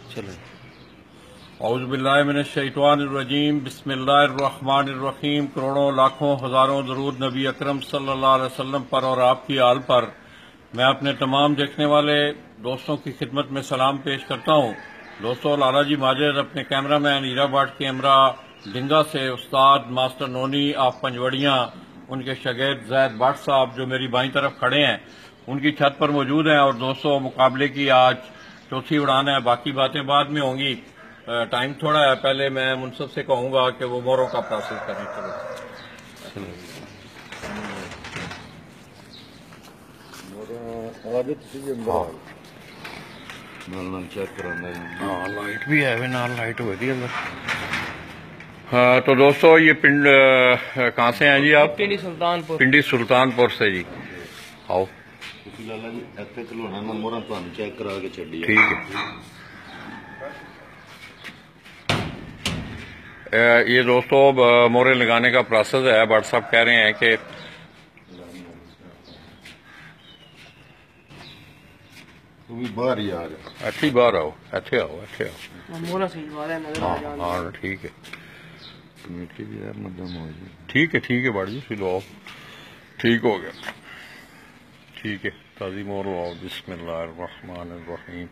चले। औज़ुबिल्लाहिमिनश्शैतानिर्रजीम बिस्मिल्लाहिर्रहमानिर्रहीम। करोड़ों लाखों हजारों दरूद नबी अकरम सल्लल्लाहु अलैहि वसल्लम पर और आपकी आल पर। मैं अपने तमाम देखने वाले दोस्तों की खिदमत में सलाम पेश करता हूँ। दोस्तों, लाला जी माजिद अपने कैमरामैन हीरा बाट कैमरा डिंगा से उस्ताद मास्टर नोनी आप पंजवड़ियाँ, उनके शागिर्द जैद भट्ट साहब जो मेरी बाईं तरफ खड़े हैं, उनकी छत पर मौजूद हैं। और दोस्तों, मुकाबले की आज चौथी उड़ान है, बाकी बातें बाद में होंगी। टाइम थोड़ा है, पहले मैं मुनसब से कहूंगा कि वो मोरों का प्रोसेस करें। चलो चेक कराना। हाँ, लाइट भी है, नाल लाइट हो गई अंदर। हाँ, तो दोस्तों ये पिंड कहाँ से हैं जी आप? पिंडी सुल्तानपुर। पिंडी सुल्तानपुर से जी। आओ। लाला जी इतने खिलौना मैं मोहरा तुहानू चेक करा के छड़ी। ठीक है। ये दोस्तों मोहरे लगाने का प्रोसेस है। भट्ट साहब कह रहे हैं कि तू भी बाहर ही आ जा। अच्छी बाहर आओ, अच्छे आओ, अच्छे आओ। मोहरा सही बात है, नजर आ जाए। हाँ ठीक है, मीठी भी यार मध्यम हो जी। ठीक है, ठीक है भट्ट जी, सिलो आओ। ठीक हो गया, ठीक है। ताजी मोहर आओ। बिस्मिल्लाहिर्रहमानिर्रहीम।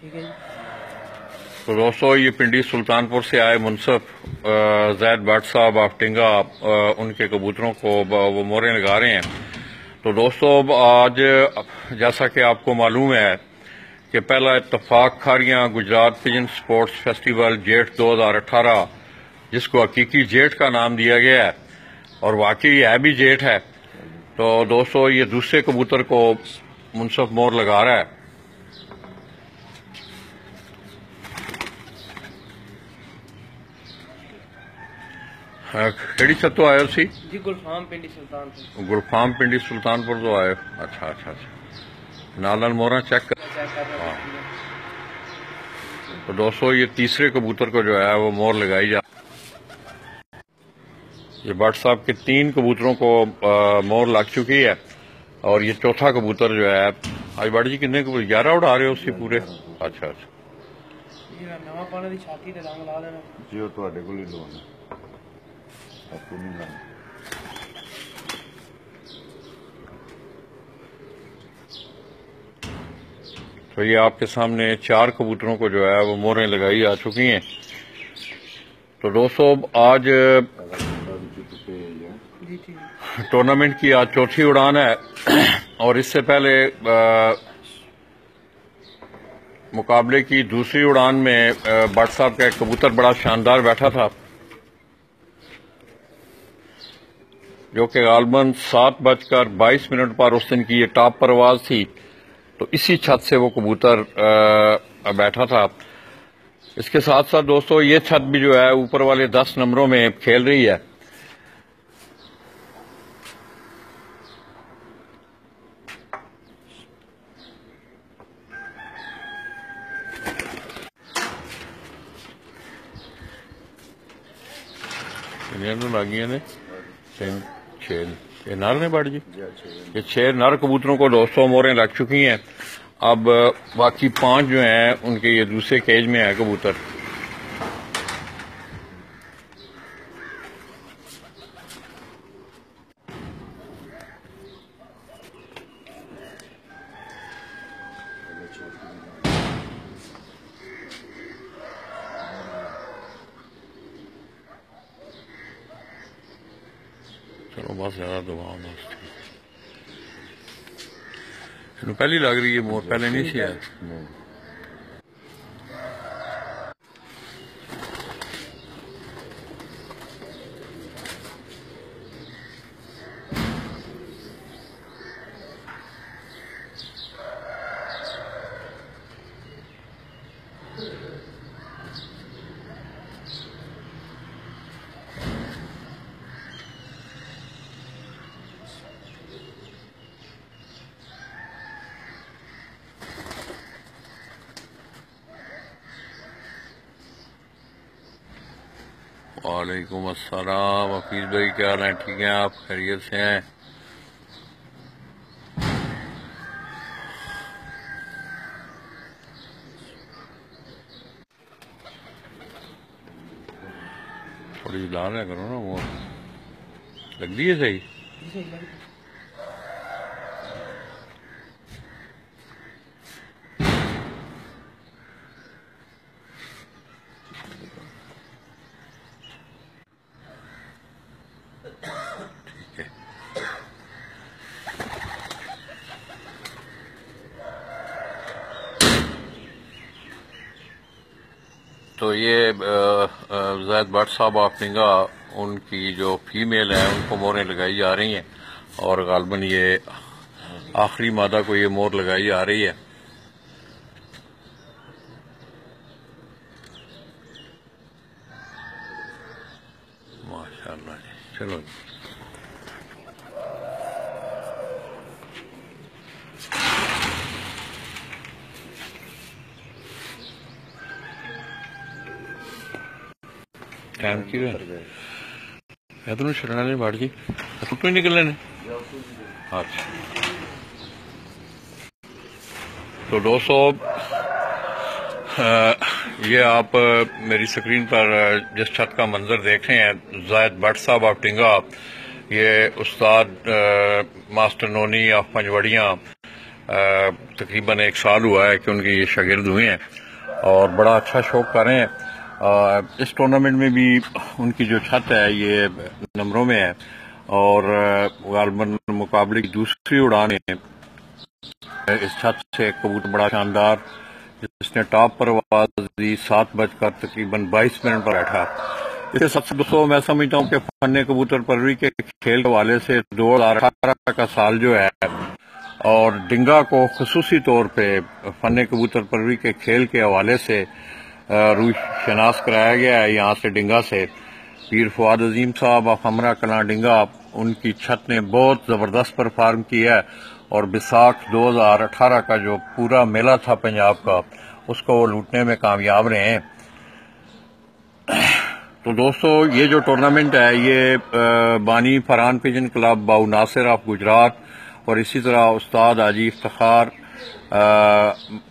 ठीक है जी। तो दोस्तों, ये पिंडी सुल्तानपुर से आए मुनसब जैद भट्ट साहब ऑफ टिंगा, उनके कबूतरों को वो मोहरें लगा रहे हैं। तो दोस्तों, आज जैसा कि आपको मालूम है कि पहला इत्तफाक Khariyan Gujarat pigeon sports festival Jeth 2018, जिसको हकीकी जेठ का नाम दिया गया है और वाकई है भी जेठ है। तो दोस्तों, ये दूसरे कबूतर को मुनसब मोहर लगा रहा है। केड़ी छत तो आयो सी जी? गुलफाम पिंडी सुल्तानपुर। गुलफाम पिंडी सुल्तानपुर तो आयो। अच्छा अच्छा अच्छा। नाल मोहरा चेक कर। हाँ। तो दोस्तों, ये तीसरे कबूतर को जो है वो मोहर लगाई जा। ये भट्ट साहब के 3 कबूतरों को मोहर लग चुकी है और ये चौथा कबूतर जो है आज। भट्ट जी कितने 11 उड़ा रहे हो उससे पूरे? अच्छा अच्छा। नवा पाने की छाती ते रंग ला देना जी वो ਤੁਹਾਡੇ ਕੋਲ ਹੀ ਲੋਨ आपको नहीं लाना। तो ये आपके सामने 4 कबूतरों को जो है वो मोहरें लगाई जा चुकी हैं। तो दोस्तों, आज टूर्नामेंट की आज चौथी उड़ान है और इससे पहले मुकाबले की दूसरी उड़ान में भट्ट साहब का एक कबूतर बड़ा शानदार बैठा था, जो कि गालबन 7:22 पर उस दिन की ये टॉप परवाज थी। तो इसी छत से वो कबूतर बैठा था। इसके साथ साथ दोस्तों, ये छत भी जो है ऊपर वाले 10 नंबरों में खेल रही है। लागिया ने 6 ये नर ने भट्ट जी। ये 6 नर कबूतरों को दोस्तों मोहरें लग चुकी हैं। अब बाकी 5 जो हैं उनके ये दूसरे केज में है कबूतर। चलो बस ज्यादा दबाव बस। पहली लग रही है मोर, पहले नहीं सी है। वालेकुम अस्सलाम। हफीज भाई क्या हाल है? ठीक है आप? खैरियत से हैं? थोड़ी सी डाल रहा करो ना, वो लग रही है सही। सही लग रही। ठीक है, तो ये ज़ैद भट्ट साहब ऑफ निंगा, उनकी जो फीमेल है उनको मोहरें लगाई जा रही हैं, और गालबन ये आखिरी मादा को ये मोहर लगाई जा रही है। माशाअल्लाह जी, चलो जी। टाइम की है तो शरणा ने बाढ़ जी तो निकलने ने। अच्छा, तो दोस्तों ये आप मेरी स्क्रीन पर जिस छत का मंजर देख रहे हैं, ज़ैद भट्ट साहब ऑफ टिंगा, ये उस्ताद मास्टर नोनी ऑफ पंजवड़ियाँ, तकरीबन 1 साल हुआ है कि उनके ये शागिर्द हुए हैं और बड़ा अच्छा शौक कर रहे हैं। इस टूर्नामेंट में भी उनकी जो छत है ये नंबरों में है, और गालबन मुकाबले की दूसरी उड़ान है। इस छत से एक कबूतर बड़ा शानदार, जिसने टॉप पर आवाज दी, 7 बजकर तकरीबन 22 मिनट पर बैठा। इसके सबसे दोस्तों मैं समझता हूँ कि फन्ने कबूतर परवरी के खेल के हवाले से 2018 का साल जो है, और डिंगा को खसूसी तौर पे फन्ने कबूतर परवरी के खेल के हवाले से रूह शनास कराया गया है। यहाँ से डिंगा से पीर फवाद अजीम साहब ऑफ हमरा कलां डिंगा, उनकी छत ने बहुत जबरदस्त परफॉर्म किया है, और बैसाख 2018 का जो पूरा मेला था पंजाब का, उसको वो लूटने में कामयाब रहे हैं। तो दोस्तों ये जो टूर्नामेंट है ये बानी फरहान पिजन क्लब बाऊ नासिर ऑफ गुजरात, और इसी तरह उस्ताद हाजी इफ्तिखार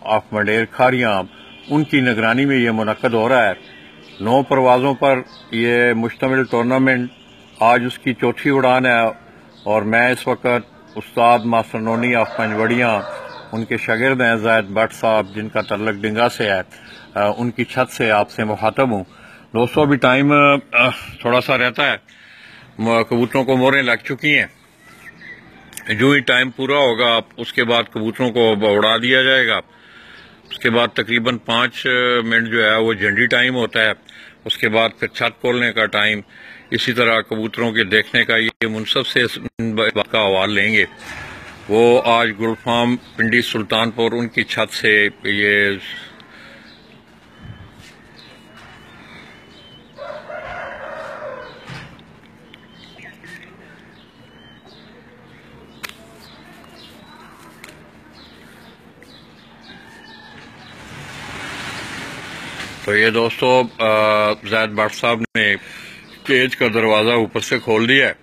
ऑफ मंडेर खारियां, उनकी निगरानी में ये मुनक्कद हो रहा है। 9 परवाजों पर ये मुश्तमिल टूर्नामेंट, आज उसकी चौथी उड़ान है, और मैं इस वक्त उस्ताद मास्टर नोनी ऑफ पंजवड़ियाँ, उनके शागिर्द हैं ज़ैद भट्ट साहब, जिनका तल्लक डिंगा से है, उनकी छत से आपसे मुखातब हूँ। दोस्तों अभी टाइम थोड़ा सा रहता है, कबूतरों को मोहरें लग चुकी हैं। जो ही टाइम पूरा होगा उसके बाद कबूतरों को उड़ा दिया जाएगा। उसके बाद तकरीबन 5 मिनट जो है वो झंडी टाइम होता है। उसके बाद फिर छत खोलने का टाइम, इसी तरह कबूतरों के देखने का, ये मुनसब से इस बात का हवाल लेंगे। वो आज गुलफाम पिंडी सुल्तानपुर, उनकी छत से ये तो ये दोस्तों ज़ैद भट्ट साहब ने केज का दरवाजा ऊपर से खोल दिया है।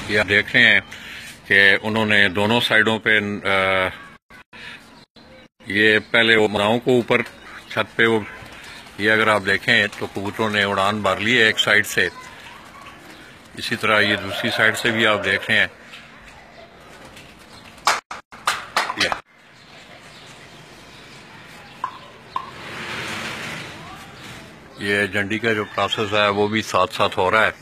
ये आप देख रहे हैं कि उन्होंने दोनों साइडों पे ये पहले वो मराओं को ऊपर छत पे, वो ये अगर आप देखें तो कबूतरों ने उड़ान भर ली है एक साइड से, इसी तरह ये दूसरी साइड से भी आप देख रहे हैं। ये झंडी का जो प्रोसेस है वो भी साथ साथ हो रहा है।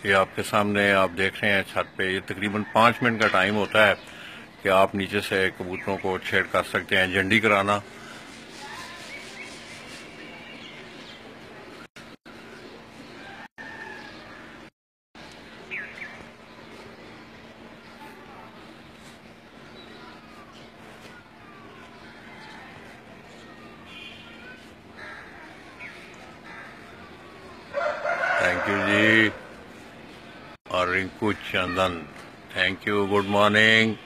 ये आपके सामने आप देख रहे हैं छत पे, ये तकरीबन 5 मिनट का टाइम होता है कि आप नीचे से कबूतरों को छेड़ कर सकते हैं। झंडी कराना थैंक यू जी। और रिंकू चंदन थैंक यू, गुड मॉर्निंग।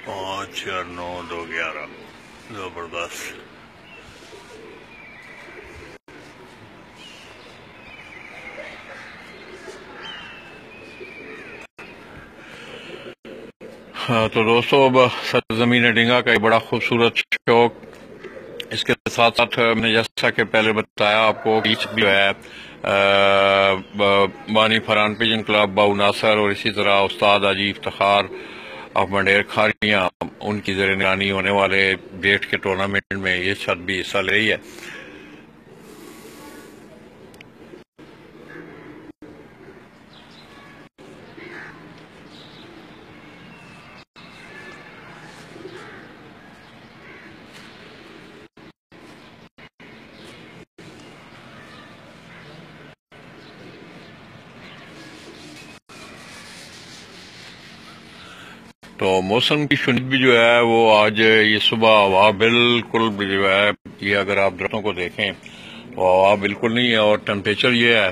पाँच 4 9 2 11 जबरदस्त। हाँ तो दोस्तों, अब सरजमीन डिंगा का एक बड़ा खूबसूरत शौक, इसके साथ साथ मैंने जैसा कि पहले बताया आपको, बीच भी है बानी फरहान पिजन क्लब बाऊ नासर और इसी तरह उस्ताद हाजी इफ्तिखार ऑफ मंडेर खारियाँ, उनकी ज़ेर निगरानी होने वाले गेट के टूर्नामेंट में ये छत भी हिस्सा ले रही है। तो मौसम की शुनिद भी जो है वो आज ये सुबह हवा बिल्कुल जो है, ये अगर आप दरख्तों को देखें तो हवा बिल्कुल नहीं है, और टेम्परेचर ये है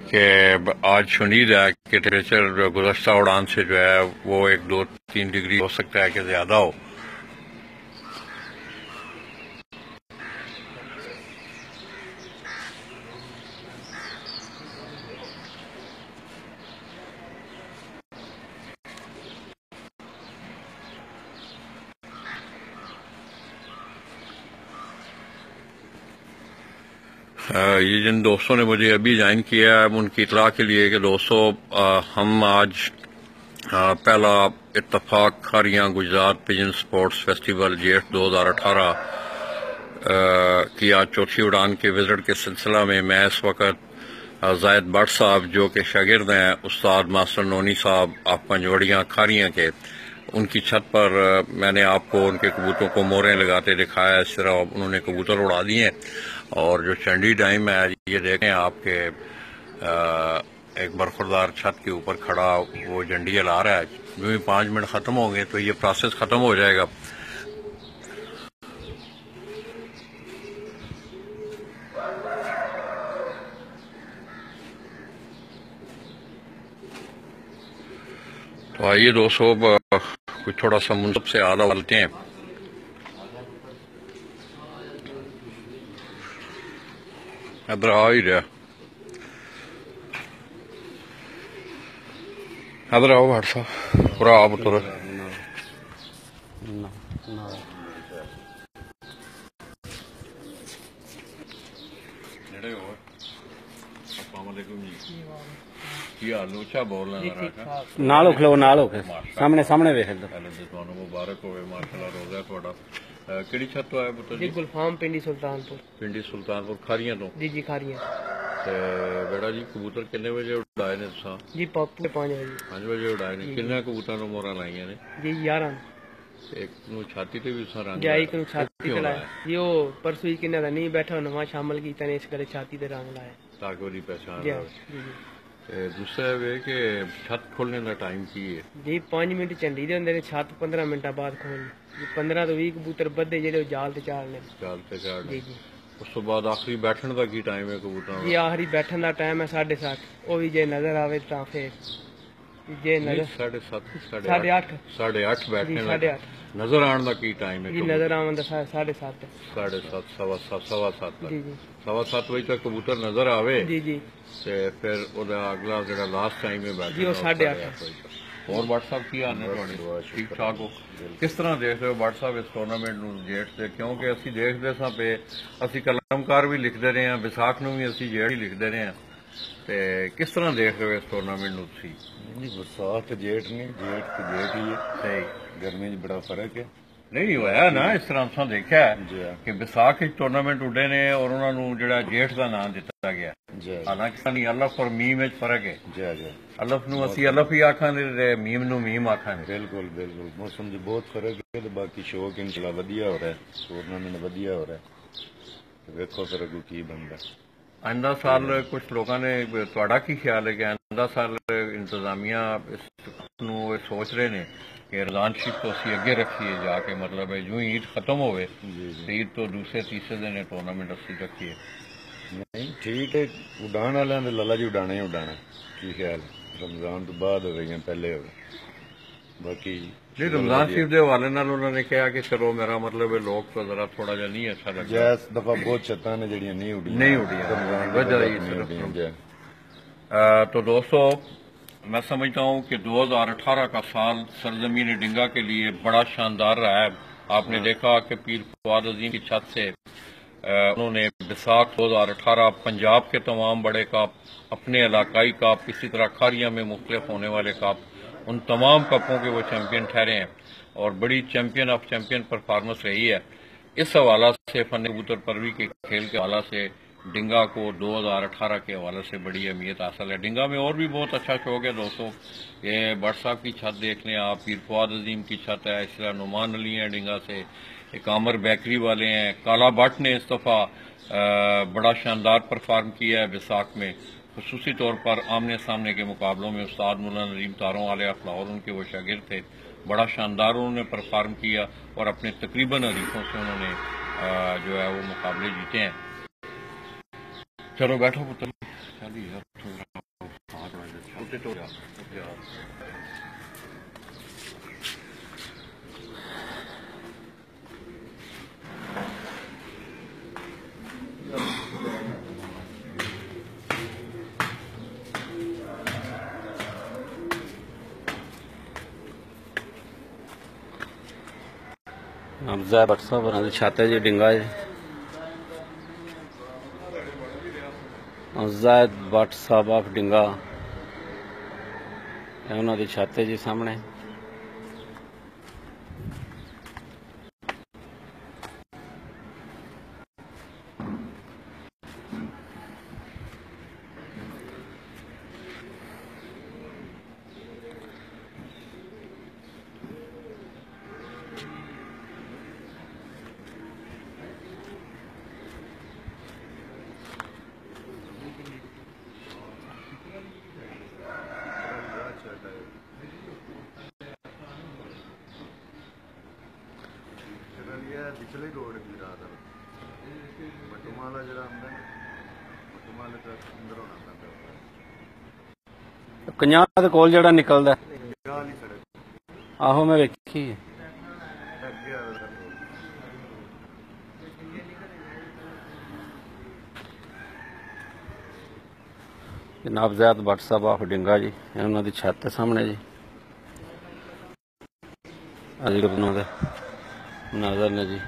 कि आज शुनीद है कि टेम्परेचर गुज़श्ता उड़ान से जो है वो 1 2 3 डिग्री हो सकता है कि ज्यादा हो। ये जिन दोस्तों ने मुझे अभी ज्वाइन किया है उनकी इतला के लिए कि दोस्तों हम आज पहला इत्तफाक Kharian Gujrat pigeon sports festival Jeth 2018 की आज चौथी उड़ान के विजिट के सिलसिला में मैं इस वक्त जायद भट्ट साहब जो कि शागिर्द हैं उस्ताद मास्टर नोनी साहब आप पंजवड़ियाँ खारियाँ के, उनकी छत पर मैंने आपको उनके कबूतरों को मोरें लगाते दिखाया। इस तरह उन्होंने कबूतर उड़ा दिए हैं, और जो चंडी टाइम है ये देखें आपके एक बरखुरदार छत के ऊपर खड़ा वो झंडी हिला रहा है। जो ही 5 मिनट खत्म हो गए तो ये प्रोसेस खत्म हो जाएगा। तो आइए दोस्तों, कुछ थोड़ा सा मुनसब से आला वालते हैं। इधर आ ही रहा, इधर आओ भट्ट साहब, पूरा आप तुर नालो खलो नालो सामने सामने देख मुबारक हो माशाल्लाह, रोजा थोड़ा किहड़ी छत तो है पुत्र जी? जी गुलफाम पिंडी सुल्तानपुर। पिंडी सुल्तानपुर खारियां तो जी जी खारियां। ते बेटा जी कबूतर कितने बजे उड़ाए ने तुसां? जी पापू 5 बजे। 5 बजे उड़ाए ने। किन्ने कबूतर मोहरा लाइया ने? जी 11। एक नू छाती ते भी तुसां रंग जी एक लाया? छाती क्यों ते लाया? लाया? जी ओ परसों ही किन्ने दा नहीं बैठा नवा शामिल कीता ने, इस करे छाती ते रंग लाया ताकि ओदी पहचान जी। रहे। जी जी ते दूसरा वे कि छत खोलने का टाइम की है? जी 5 मिनट झंडी दे होंदे ने, छत 15 मिनट बाद खोलनी। जी 15 तो 20 कबूतर बद्धे जेडे जाल ते चालने। चाल ते चाड़ जी जी उस तो बाद आखिरी बैठने का की टाइम है कबूतर जी आखिरी बैठन का टाइम है 7:30। वो भी जे नजर आवे तो फिर ये नहीं, नजर 7:30 साढ़े आठ 8:30 जी बैठने साढ़े लगा। आठ नजर आने का की टाइम है? जी नजर आवन दा 7:30 7:30 7:15 तक। जी जी 7:15 बजे तक कबूतर नजर आवे जी जी ते फिर ओदा अगला जेड़ा लास्ट टाइम है बैठने जी, वो का 8:30 और व्हाट्सएप की हाल है ਤੁਹਾਡੇ? ठीक ठाक हो? किस तरह देख रहे हो व्हाट्सएप इस टूर्नामेंट ਨੂੰ ਜੇਠ ਦੇ? ਕਿਉਂਕਿ ਅਸੀਂ ਦੇਖਦੇ ਸਾਂ ਪਏ, ਅਸੀਂ ਕਲਮਕਾਰ ਵੀ ਲਿਖਦੇ ਰਹੇ ਹਾਂ, ਵਿਸਾਖ ਨੂੰ ਵੀ ਅਸੀਂ ਜੇਠ ਹੀ ਲਿਖਦੇ ਰਹੇ ਹਾਂ, ਤੇ ਕਿਸ ਤਰ੍ਹਾਂ ਦੇਖ ਰਹੇ ਹੋ ਇਸ ਟੂਰਨਾਮੈਂਟ ਨੂੰ ਤੁਸੀਂ? नहीं बरसात जेठ नहीं, जेठ की जेठ ही है। ਸਹੀ गर्मी च बड़ा फर्क है। ਨਹੀਂ ਹੋਇਆ ਨਾ ਇਸ ਤਰ੍ਹਾਂ ਤੁਸੀਂ ਦੇਖਿਆ ਹੈ जी हाँ, ਕਿ ਵਿਸਾਖ ਵਿੱਚ ਟੂਰਨਾਮੈਂਟ ਉੱਡੇ ਨੇ ਔਰ ਉਹਨਾਂ ਨੂੰ ਜਿਹੜਾ ਜੇਠ ਦਾ ਨਾਮ ਦਿੱਤਾ ਗਿਆ। जी हाँ, ਹਾਲਾਂਕਿ ਸਾਡੀ ਅਲਫ ਔਰ ਮੀਮ ਵਿੱਚ ਫਰਕ ਹੈ। जी हाँ, जी हाँ। ਅਲਫ ਨੂੰ ਅਸੀਂ ਅਲਫ ਹੀ ਆਖਾਂਗੇ ਤੇ ਮੀਮ ਨੂੰ ਮੀਮ ਆਖਾਂਗੇ। बिल्कुल बिल्कुल मौसम से बहुत फर्क है तो बाकी शौक इंशाल्लाह वधिया हो रहा है, टूर्नामेंट वधिया हो रहा है। देखो फिर अगू की बनता है। आइंदा साल कुछ लोगों ने ਤੁਹਾਡਾ ਕੀ ਖਿਆਲ ਹੈ ਕਿ ਆइंदा ਸਾਲ ਇੰਤਜ਼ਾਮੀਆ ਇਸ ਨੂੰ ਇਹ ਸੋਚ ਰਹੇ ਨੇ ਕਿ ਰਮਜ਼ਾਨਸ਼ਿਪ ਤੋਂ ਅਸੀਂ ਅੱਗੇ ਰੱਖੀਏ ਜਾ ਕੇ, ਮਤਲਬ ਹੈ ਜੂੰ ਈਦ ਖਤਮ ਹੋਵੇ ਤੇ ਈਦ ਤੋਂ ਦੂਸਰੇ ਤੀਸਰੇ ਦਿਨ ਟੂਰਨਾਮੈਂਟ ਅਸੀਂ ਰੱਖੀਏ। नहीं ठीक है, उड़ान वाले ने लाला जी उड़ाना ही उड़ाना। की ख्याल है? रमजान तो बाद हो या पहले हो? बाकी नहीं, रमजान शरीफ के हवाले नाल उन्होंने कहा कि चलो मेरा मतलब है लोग तो जरा थोड़ा जा नहीं अच्छा लगा। जैस दफा बहुत छत्ता ने जड़ियां नहीं उड़ियां, नहीं उड़ियां, रमजान की वजह वजह यही नहीं सिर्फ उड़ियां, जै। तो दोस्तों मैं समझता हूँ कि 2018 का साल सरजमीन डिंगा के लिए बड़ा शानदार रहा है। आपने देखा कि पीर फवाद अजीम की छत से उन्होंने विसाख 2018 पंजाब के तमाम बड़े कप, अपने इलाकाई कप, इसी तरह खारिया में मुख्तलिफ होने वाले कप, उन तमाम कपों के वो चैंपियन ठहरे हैं और बड़ी चैंपियन ऑफ चैंपियन परफॉर्मेंस रही है। इस हवाला से फन कबूतर परवी के खेल के हवाला से डिंगा को 2018 के हवाले से बड़ी अहमियत हासिल है। डिंगा में और भी बहुत अच्छा शौक है दोस्तों, ये बरसात की छत देख लें आप, पीर फवाद अजीम की छत है, इस तरह नुमान अली है डिंगा से, एक आमर बेकरी वाले हैं, काला भट्ट ने इस दफ़ा बड़ा शानदार परफॉर्म किया है विसाख में, खुसूसी तौर पर आमने सामने के मुकाबलों में उस्ताद मुल्ला नजीम तारों वाले अफलावर उनके वो शागिर्द थे, बड़ा शानदार उन्होंने परफॉर्म किया और अपने तकरीबन हरीफों से उन्होंने जो है वो मुकाबले जीते हैं। चलो बैठो पुत्र, चलिए अफजा भट्ट साहब होਰਾਂ ਦੀ ਛੱਤ ਹੈ ਜੀ ਡਿੰਗਾ ਜੀ। अफजा भट्ट साहब ऑफ डिंगा ਇਹ ਉਹਨਾਂ ਦੀ ਛੱਤ ਹੈ ਜੀ ਸਾਹਮਣੇ। पिछले रोड की रात मटूमाला जरा आंदा मटूमाले तक अंदर होना पैंदा ਕਈਆਂ ਦੇ ਕੋਲ ਜਿਹੜਾ ਨਿਕਲਦਾ गाल ही सड़क ਆਹੋ ਮੈਂ ਵੇਖੀ ਹੈ। अगे आ रहा जनाब ज़ैद भट्ट साहब ऑफ डिंगा जी, ਇਹ ਉਹਨਾਂ ਦੀ ਛੱਤ ਹੈ ਸਾਹਮਣੇ ਜੀ। ਅਜੀ ਉਹਨਾਂ ਦਾ नजर ने जी।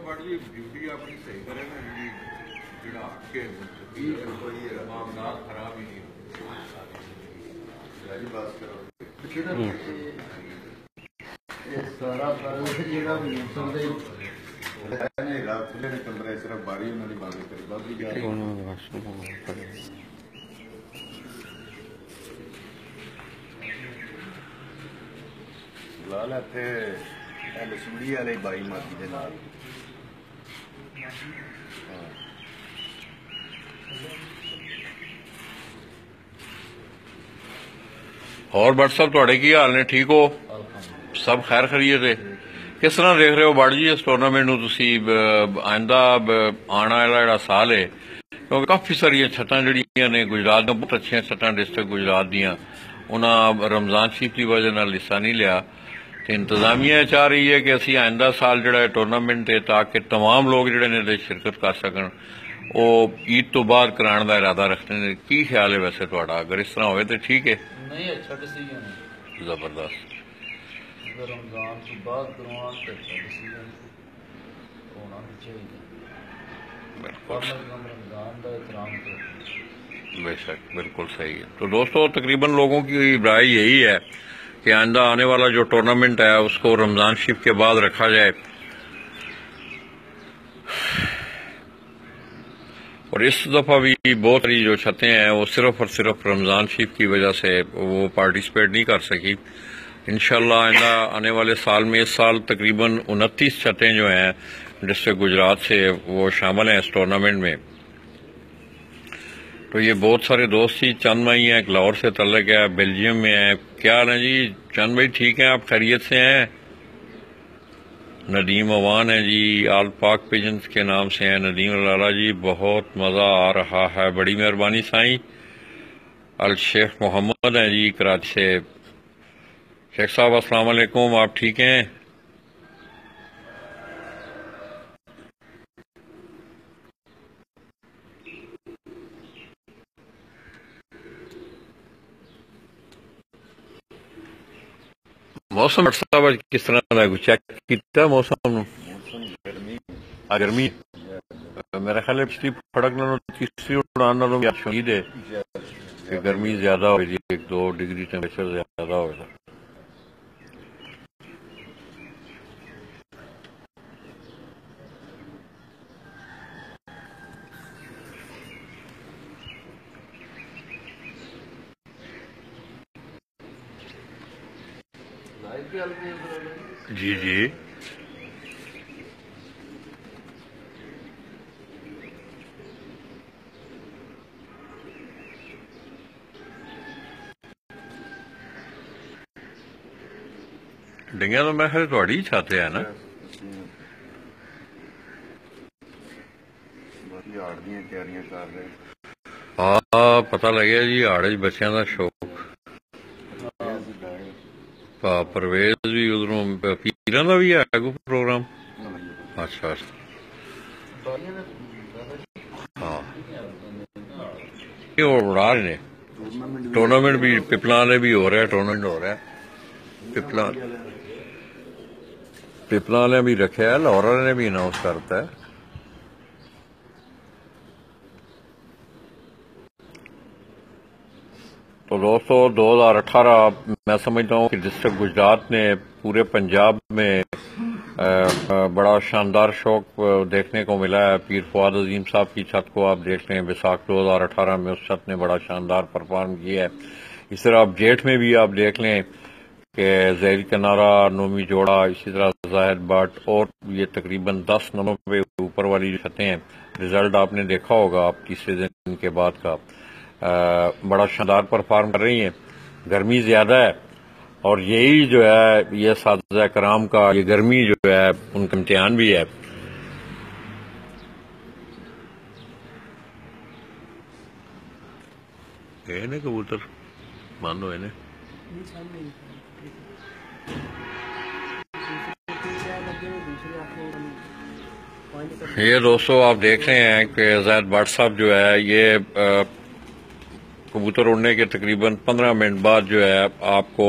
बट जी ड्यूटी अपनी सही करे ना जी ਜਿਹੜਾ ਕੇ ਕੋਈ ਮਾਮਲਾ ਖਰਾਬ ਹੀ ਨਹੀਂ ਜੀ ਬਸ ਕਰੋ ਇਹ ਸਾਰਾ ਪਰ ਜਿਹੜਾ ਵੀ ਸੁਣਦੇ ਇਹਨੇ ਰਾਤ ਦੇ ਕਮਰੇ ਸਿਰਫ ਬਾਰੀ ਉਹਨਾਂ ਦੀ ਬੰਦ ਕਰੀ ਬਾਕੀ ਗਿਆ ਲਾਲ ਇੱਥੇ ਇਹ ਲਸੂੜੀ ਵਾਲੇ ਬਾਈ ਮਾਤੀ ਦੇ ਨਾਲ ਹੋਰ भट्ट साहब ਤੁਹਾਡੇ ਕੀ ਹਾਲ ਨੇ ਠੀਕ ਹੋ ਸਭ ਖੈਰ ਖਰੀਏ ਤੇ ਕਿਸ ਤਰ੍ਹਾਂ ਦੇਖ ਰਹੇ ਹੋ ਭट्ट ਜੀ ਇਸ ਟੂਰਨਾਮੈਂਟ ਨੂੰ ਤੁਸੀਂ ਆਇੰਦਾ ਆਉਣ ਵਾਲਾ ਜਿਹੜਾ ਸਾਲ ਹੈ ਕਿਉਂਕਿ ਕਾਫੀ ਸਾਰੀਆਂ ਛੱਤਾਂ ਜਿਹੜੀਆਂ ਨੇ ਗੁਜਰਾਤ ਦੀਆਂ ਬਹੁਤ ਅੱਛੀਆਂ ਛੱਤਾਂ ਡਿਸਟ੍ਰਿਕਟ ਗੁਜਰਾਤ ਦੀਆਂ ਉਹਨਾਂ ਰਮਜ਼ਾਨ ਸ਼ਰੀਫ ਦੀ ਵਜ੍ਹਾ ਨਾਲ ਹਿੱਸਾ ਨਹੀਂ ਲਿਆ ਤੇ ਇੰਤਜ਼ਾਮੀਆ ਚਾਹ ਰਹੀ ਹੈ ਕਿ ਅਸੀਂ ਆਇੰਦਾ ਸਾਲ ਜਿਹੜਾ ਟੂਰਨਾਮੈਂਟ ਹੈ ਤਾਂ ਕਿ तमाम ਲੋਕ ਜਿਹੜੇ ਨੇ ਇਹਦੇ ਸ਼ਿਰਕਤ ਕਰ ਸਕਣ ਉਹ ईद तो बाद कराने का इरादा रखते हैं की ख्याल है वैसे थोड़ा अगर इस तरह हो तो ठीक है नहीं अच्छा डिसीजन है जबरदस्त अगर रमजान तो बाद करवाना तो अच्छा डिसीजन होना भी चाहिए बिल्कुल रमजान का एहतराम तो बेशक बिल्कुल सही है तो दोस्तों तकरीबन लोगों की राय यही है कि आइंदा आने वाला जो टूर्नामेंट है उसको रमजान शरीफ के बाद रखा जाए और इस दफा भी बहुत सारी जो छतें हैं वो सिर्फ और सिर्फ रमजान शरीफ की वजह से वो पार्टिसिपेट नहीं कर सकी इंशाल्लाह आइंदा आने वाले साल में इस साल तकरीबन 29 छतें जो हैं डिस्ट्रिक्ट गुजरात से वो शामिल हैं इस टूर्नामेंट में तो ये बहुत सारे दोस्त ही चंद भाई हैं लाहौर से तल्लक है बेल्जियम में है क्या है जी चंद भाई ठीक हैं आप खैरियत से हैं नदीम अवान है जी आल पाक पिजन्स के नाम से हैं नदीम लाला जी बहुत मज़ा आ रहा है बड़ी मेहरबानी साईं अल शेख मोहम्मद हैं जी कराची से शेख साहब अस्सलाम वालेकुम आप ठीक हैं मौसम साहब किस तरह का चेक किया मौसम गर्मी मेरा ख्याल है पिछली फड़क नालों तीसरी उड़ान नालों भी उम्मीद है कि गर्मी ज्यादा होगी 1-2 डिग्री टेम्परेचर ज्यादा होगा जी जी डिंगिया तो मैं ख्याल थोड़ी छाते है ना ਬਾਕੀ ਆੜ ਦੀਆਂ ਤਿਆਰੀਆਂ ਕਰ ਰਹੇ पता लगे जी आड़े बच्चों का शौक परवेज भी उधरों पीर का भी है कोई प्रोग्राम अच्छा हाँ उड़ा रहे ने टूर्नामेंट भी पिपला ने भी हो रहा है टूर्नामेंट हो रहा है पिपला ने भी रखा है लाहौर ने भी अनाउंस करता है तो दोस्तों 2018 मैं समझता हूँ कि डिस्ट्रिक्ट गुजरात ने पूरे पंजाब में बड़ा शानदार शौक देखने को मिला है पीर फवाद अजीम साहब की छत को आप देख लें बैसाख 2018 में उस छत ने बड़ा शानदार परफॉर्म किया है इस तरह आप जेठ में भी आप देख लें कि जहरी किनारा नोमी जोड़ा इसी तरह जाहिद बाट और ये तकरीबन 10 नंबर पे ऊपर वाली जो छतें हैं रिजल्ट आपने देखा होगा आप तीसरे दिन के बाद का बड़ा शानदार परफॉर्म कर रही हैं गर्मी ज्यादा है और यही जो है ये साज़ा कराम का ये गर्मी जो है उनका इम्तिहान भी है कबूतर मान दो इन्हें ये दोस्तों आप देख रहे हैं कि ज़ैद भट्ट साहब जो है ये कबूतर उड़ने के तकरीबन 15 मिनट बाद जो है आपको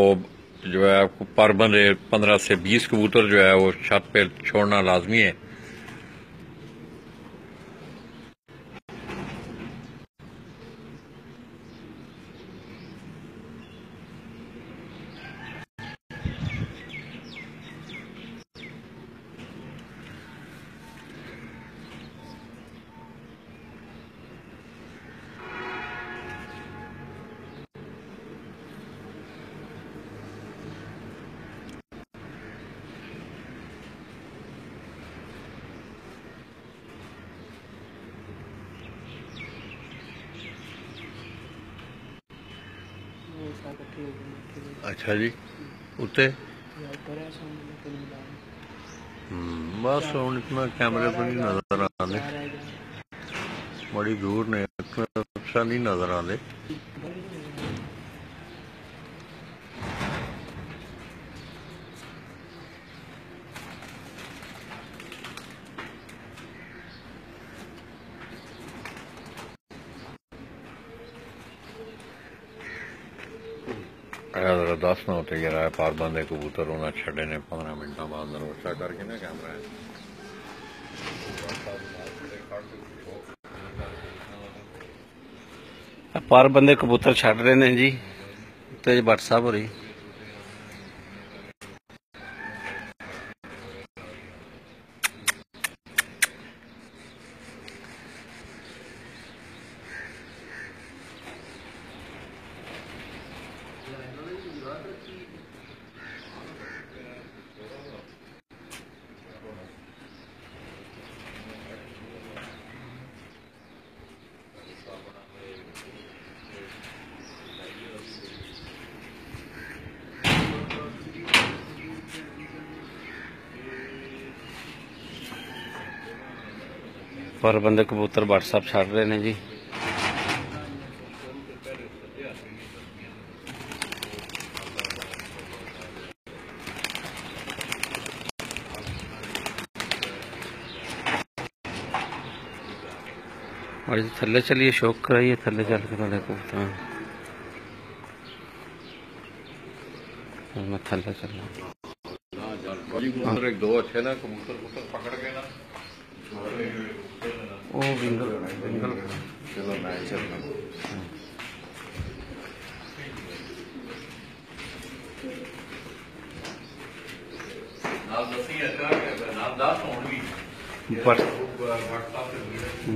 जो है पर बंदे 15 से 20 कबूतर जो है वो छत पे छोड़ना लाजमी है अच्छा जी उत्ते बस हुण इतना कैमरे पर नहीं नजर आते, बड़ी दूर ने अच्छा नहीं नजर आते। जरा दस ना होते जरा पारबंद कबूतर होना छड़े ने 15 मिनटा बाद नरोशा करके ना कैमरा पर बंदे कबूतर छड़ रहे ने जी ते भट्ट साहब हो रही पर बंदे कबूतर भट्ट साहब छड़ रहे ने जी। और जी थल्ले चलिए शौक कराइए थल्ले चल के थोड़े कबूतर मैं थल्ले चल रहा एक दो अच्छे ना कबूतर पकड़ के ना ओ विंगल चलो मैं चलना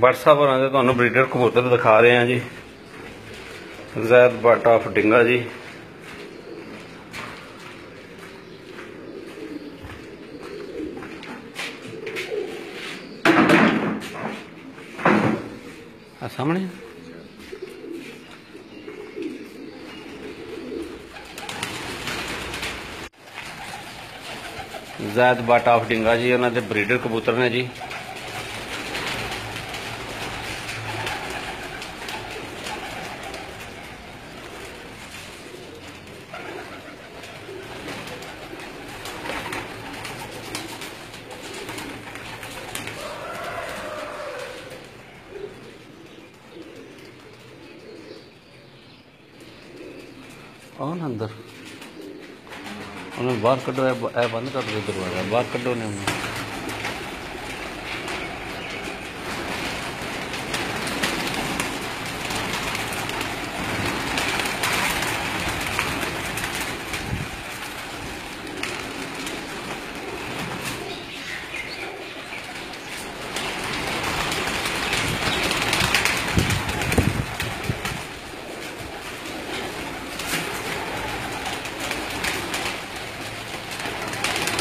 भट्ट साहब होरां दे तुहानूं ब्रीडर कबूतर दिखा रहे हैं जी। जैद भट्ट ऑफ डिंगा जी। सामने जैद भट्ट ऑफ डिंगा जी उन्होंने ब्रीडर कबूतर ने जी। कौन अंदर उन्हें बाहर कड्डो ए बंद कर दो दरवाजा बाहर कड्डो ने उन्हें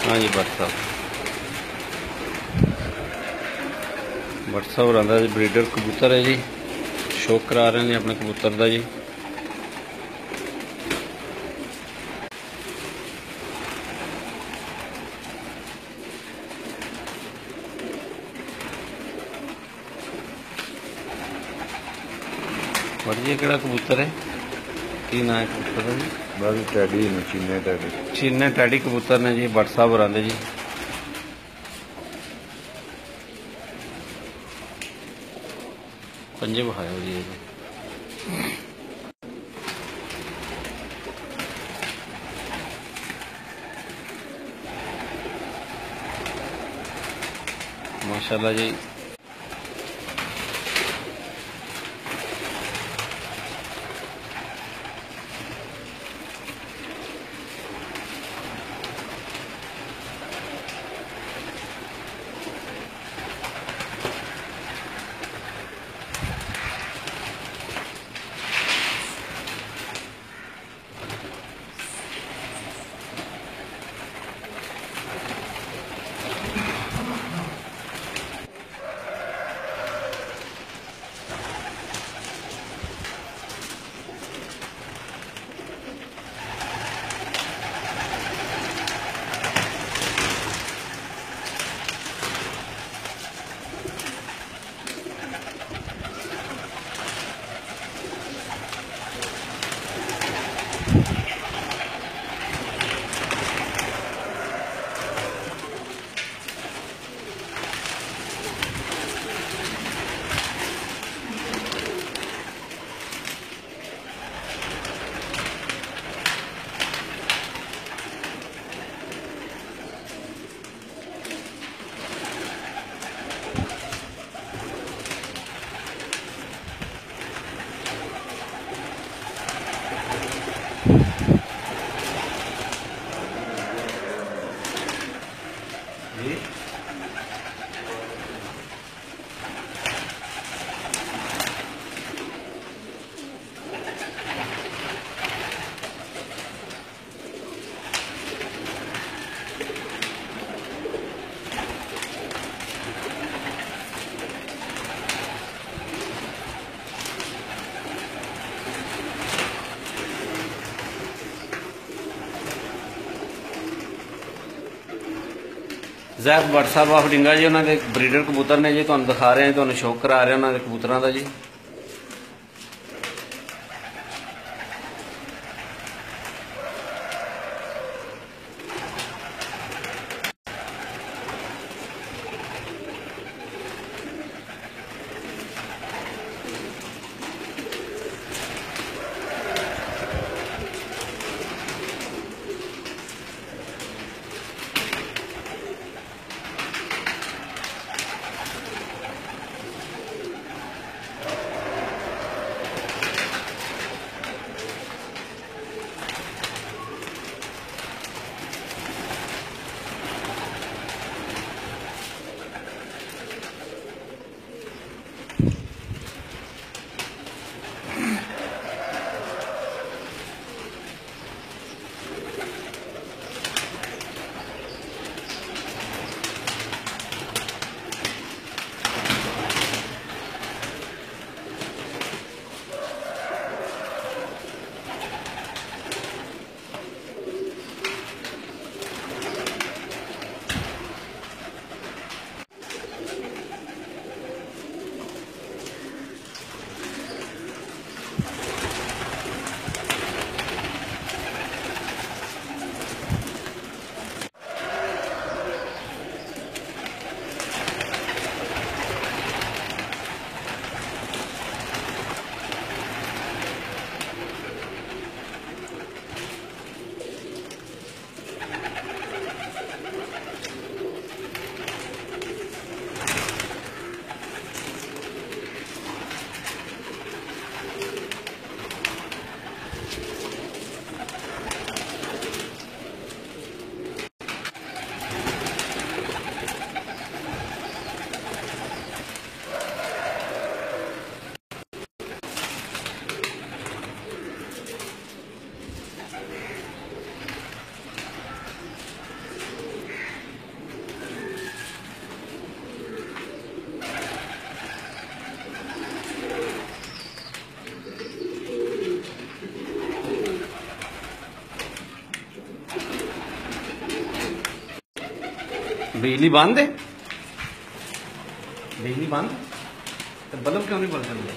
हाँ जी भट्ट साहब रहा जी ब्रीडर कबूतर है जी। शौक करा रहे हैं अपने कबूतर का जी। भट्ट जी केड़ा कबूतर है की ना है कबूतर का जी? बस टैडी ने चीने टैडी कबूतर ने जी। भट्ट साहब होरां दे जी। पंजे बहायो जी माशाल्लाह जी। जी ਜ਼ੈਦ ਭੱਟ ਸਾਹਿਬ ਆਫ ਡਿੰਗਾ ਜੀ, ਉਹਨਾਂ ਦੇ ਬਰੀਡਰ ਕਬੂਤਰ ਨੇ ਜੀ, ਤੁਹਾਨੂੰ ਦਿਖਾ ਰਹੇ ਹਾਂ, ਤੁਹਾਨੂੰ ਸ਼ੌਕ ਕਰਾ ਰਹੇ ਉਹਨਾਂ ਦੇ ਕਬੂਤਰਾਂ ਦਾ ਜੀ। बिजली बंद है, बिजली बंद तो बल्ब क्यों नहीं बंद है?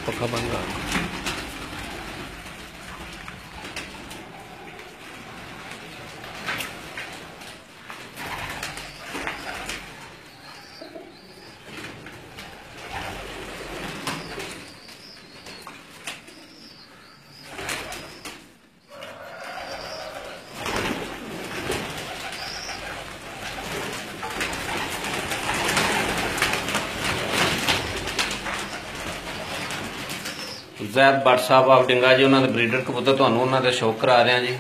पक्का बंद है। ਜ਼ੈਦ ਭੱਟ ਸਾਹਿਬ ਆਫ ਡਿੰਗਾ ਜੀ, ਉਹਨਾਂ ਦੇ ਬਰੀਡਰ ਕਬੂਤਰ ਤੁਹਾਨੂੰ ਉਹਨਾਂ ਦੇ ਸ਼ੌਕ ਕਰਾ ਰਹੇ ਹਾਂ ਜੀ।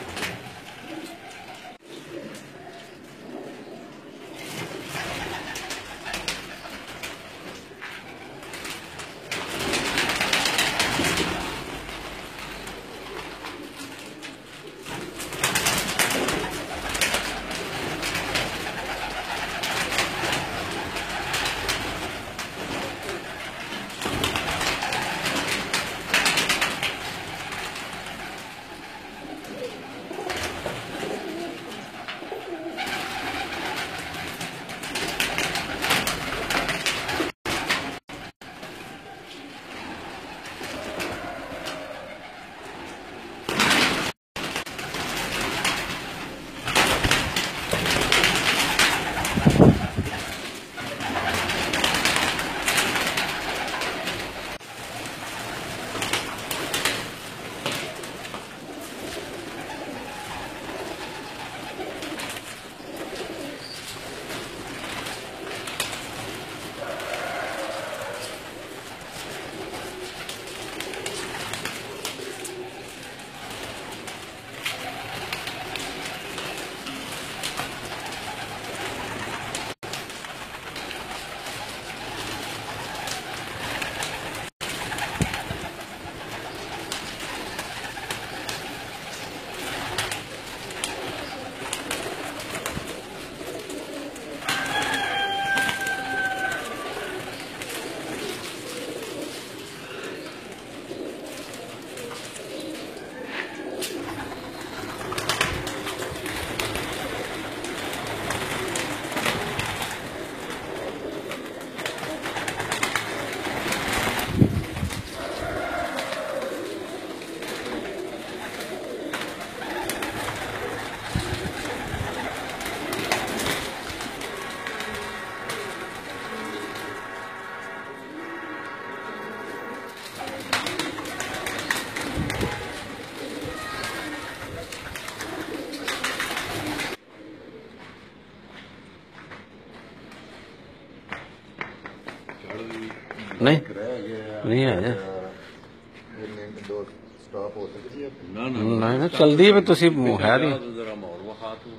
नहीं रह गया नहीं है जी। एक मिनट दो स्टॉप हो सकती है ना ना नहीं ना चलदी है तुसी है नहीं जरा मोर वखा तू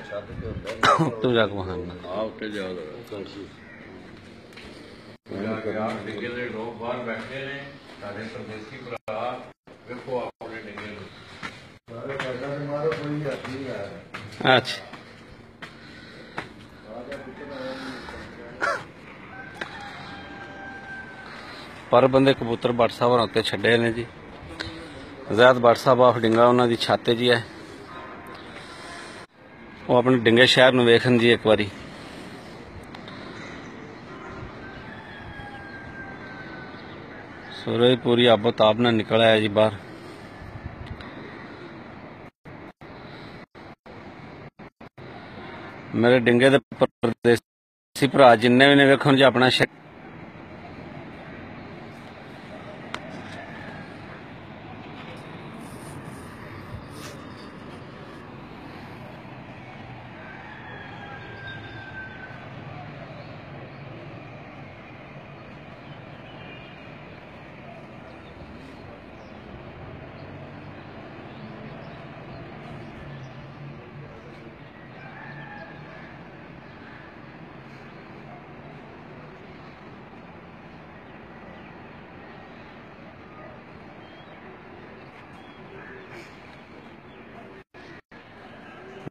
छत पे होता तू जाके वहां आ उठे जा जरा आप डिगे दे लोग बाहर बैठे ने सारे परदेसी भरा देखो अपने डिगे नु सारे पैसा से मारो कोई हाथी है अच्छा पर बंदे कबूतर भट्ट साहब होਰਾਂ उत्ते छड्डे ने जी ज़ैद भट्ट साहब ऑफ डिंगा उन्हां दी छत जी है वो अपने डिंगे शहर नूं वेखन जी एक बारी सूरज पूरी आबो ताब नाल निकल आया जी बाहर मेरे डिंगे दे परदेसी भरा जिन्ने भी ने वेखन जी अपना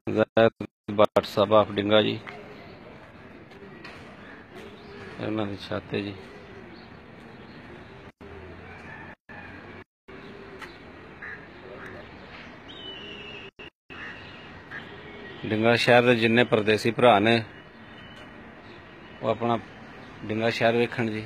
ज़ैद भट्ट साहब ऑफ डिंगा जी उन्हां दी छत है जी डिंगा शहर दे जिन्ने परदेसी भरा ने वो अपना डिंगा शहर वेखण जी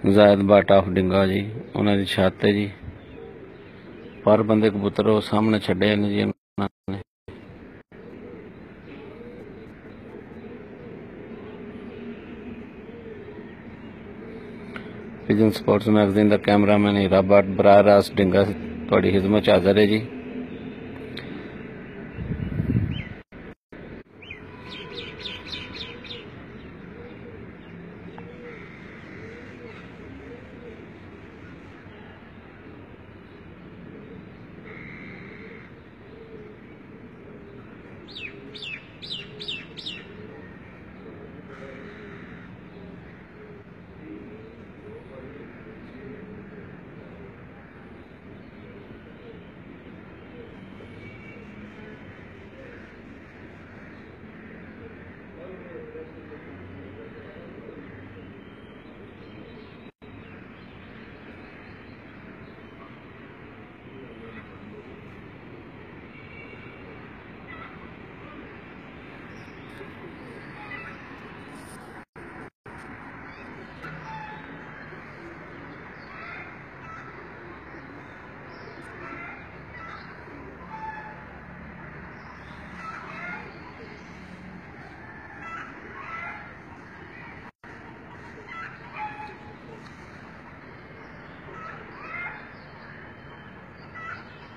ज़ैद भट्ट ऑफ डिंगा जी उन्हां दी छत है जी पर बंदे कबूतर वो सामने छड्डे ने जी उन्हां ने पिजन स्पोर्ट्स मैगजीन का कैमरामैन हीरा भट्ट बराह रास्त डिंगा तुहाडी खिदमत च हाज़र है जी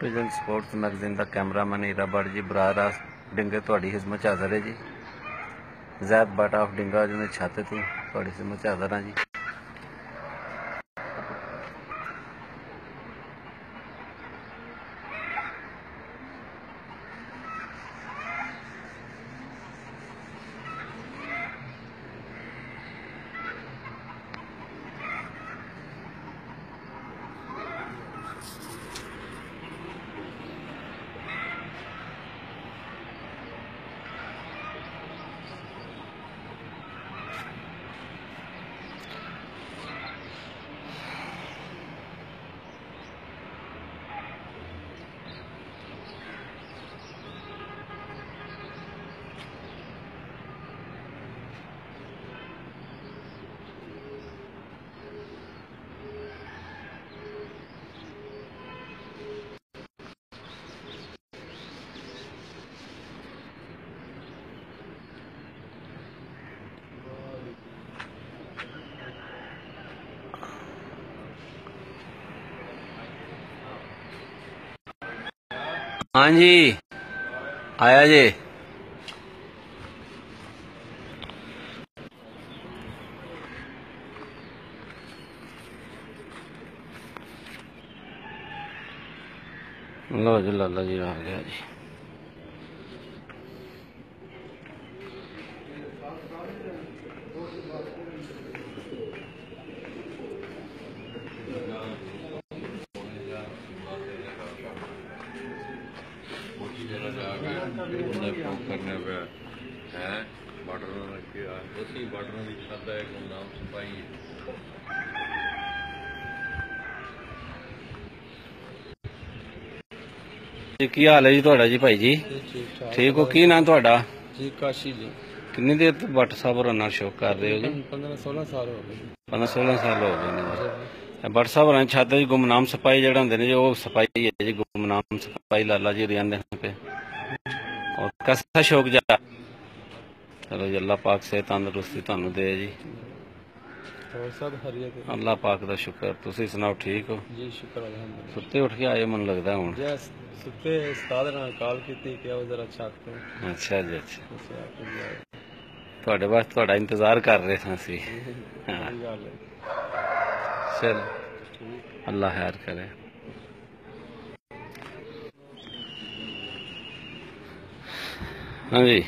पिजन स्पोर्ट्स मैगजीन का कैमरामैन हीरा भट्ट जी बराह रास्त डिंगे तुहाडी खिदमत च हाज़र है जी ज़ैद भट्ट ऑफ डिंगा जी ने छत तू तुहाडी खिदमत च हाज़र हाँ जी हाँ जी आया जी। लो जी लाला जी आ गया जी। करने पे है बॉर्डर उसी बॉर्डर की छत है गुमनाम सिपाही जी की हाल है जी थोड़ा जी भाई जी? ठीक हो? की नाम थोड़ा? जी काशी जी। किन्नी देर तो भट्ट साहब होर नाल शौक कर रहे हो जी? 15-16 साल हो गए। 15-16 साल हो गए ने। भट्ट साहब होर छत जी गुमनाम सिपाही जेहड़े होंदे ने जी वो सिपाही है जी गुमनाम सिपाही लाला जी रहंदे पे। और कैसा शौक जा? चलो जी अल्लाह पाक से तंदुरुस्ती तुहानू दे जी। और सब खैरियत है अल्लाह पाक दा शुक्र। तुसी सुनाओ ठीक हो? जी शुक्र अल्हम्दुलिल्लाह। सुत्ते उठ के आए मन लगदा हुण? जी सुते उस्ताद नाल कॉल की कि आओ जरा छत पे अच्छा जी अच्छा। उसे आके जी आए। ਤੁਹਾਡੇ ਵਾਸਤੇ ਤੁਹਾਡਾ ਇੰਤਜ਼ਾਰ ਕਰ ਰਹੇ ਸਾਂ ਅਸੀਂ। ਹਾਂ बड़ी गल है। ਚਲ ਅੱਲਾ ਖੈਰ ਕਰੇ। हाँ जी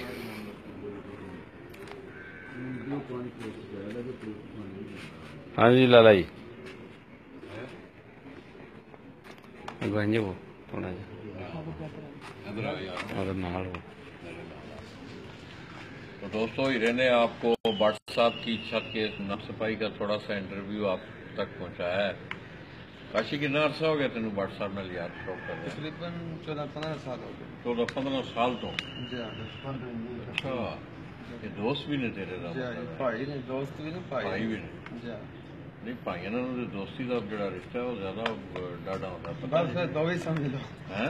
हाँ जी लाला जी गंजे वो थोड़ा अगर नाल हो। तो दोस्तों हीरे ने आपको भट्ट साहब की छत के सफाई का थोड़ा सा इंटरव्यू आप तक पहुंचाया है। काशी कितना अर्सा हो गया तेन भट्ट साहब नाल यार शौक कर रहे? तकरीबन 14-15 साल हो गए। 14-15 साल तो जी अच्छा ये दोस्त भी ने तेरे दा जी भाई ने दोस्त भी ने भाई भी ने जी नहीं भाइयों नाल ते दोस्ती दा जेड़ा रिश्ता है वो ज्यादा डाढ़ा होंदा पता बस फिर दो ही समझ लो है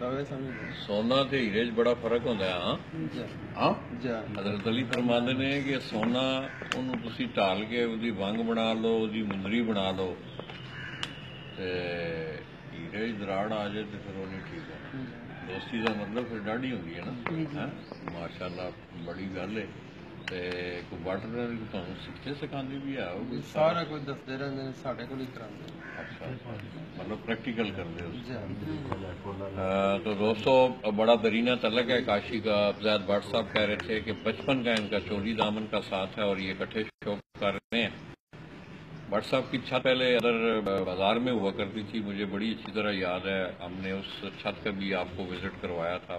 दो ही समझ लो। सोना ते हीरे च बड़ा फर्क होंदा है हाँ जी हाँ जी हजरत अली फरमाते ने कि सोना ਉਹਨੂੰ ਤੁਸੀਂ ਢਾਲ ਕੇ ਉਹਦੀ ਵੰਗ ਬਣਾ ਲਓ ਉਹਦੀ ਮੁੰਦਰੀ ਬਣਾ ਲਓ ਤੇ ਹੀਰੇ ਦੀ ਦਰਾੜ ਆ ਜਾਏ ਤੇ ਫਿਰ ਉਹ ਨਹੀਂ ਠੀਕ ਹੋਣਾ। ਦੋਸਤੀ ਦਾ ਮਤਲਬ ਫਿਰ ਡਾਢੀ ਹੁੰਦੀ ਹੈ ਨਾ ਹੈ ਮਾਸ਼ਾਅੱਲਾ ਬੜੀ ਗੱਲ ਹੈ ਤੇ ਕੋਈ ਵਟ ਨੇ ਤੁਹਾਨੂੰ ਸਿੱਖੇ ਸਿਖਾਉਂਦੇ ਵੀ ਆ ਉਹ सारा कुछ दसते रहते हैं साढ़े को ही कराते हैं। अच्छा मतलब प्रैक्टिकल करते हो जी तो दोस्तों बड़ा दरीना तलक है काशी का। अफजाद भट्ट साहब कह रहे थे कि बचपन का इनका चोली दामन का साथ है और ये इकट्ठे शौक कर रहे हैं। भट्ट साहब की छत पहले अदर बाजार में हुआ करती थी, मुझे बड़ी अच्छी तरह याद है। हमने उस छत का भी आपको विजिट करवाया था।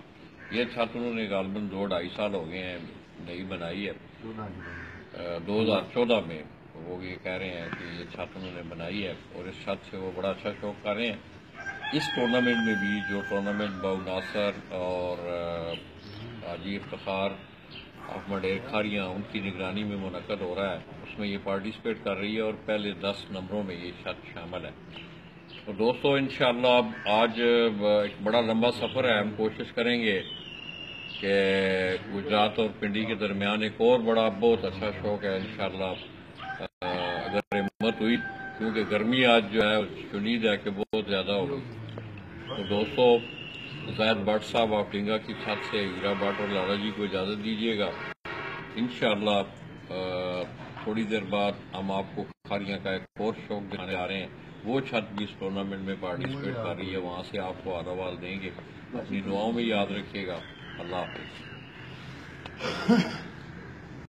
ये छत उन्होंने गालबन 2-2.5 साल हो गए हैं नई बनाई है 2014 में। वो ये कह रहे हैं कि ये छत उन्होंने बनाई है और इस छत से वो बड़ा अच्छा शौक कर रहे हैं। इस टूर्नामेंट में भी जो टूर्नामेंट बाउ नासर और हाजी इफ्तिखार ऑफ मडेर खारियाँ उनकी निगरानी में मुनक़द हो रहा है, उसमें ये पार्टिसिपेट कर रही है और पहले 10 नंबरों में ये छत शामिल है। तो दोस्तों इंशाअल्लाह आज एक बड़ा लंबा सफ़र है। हम कोशिश करेंगे कि गुजरात और पिंडी के दरमियान एक और बड़ा बहुत अच्छा शौक है इंशाअल्लाह अगर हिम्मत हुई, क्योंकि गर्मी आज जो है शुनीद है कि बहुत ज़्यादा होगी। तो दोस्तों ज़ैद भट्ट साहब ऑफ डिंगा की छत से हीरा भट्ट और लाला जी को इजाज़त दीजिएगा। इंशाअल्लाह थोड़ी देर बाद हम आपको खारियाँ का एक और शौक दिखाने आ रहे हैं। वो छत भी इस टूर्नामेंट में पार्टिसिपेट कर रही है, वहाँ से आपको आरावाल देंगे। अपनी दुआओं में याद रखिएगा। अल्लाह हाफ़िज़।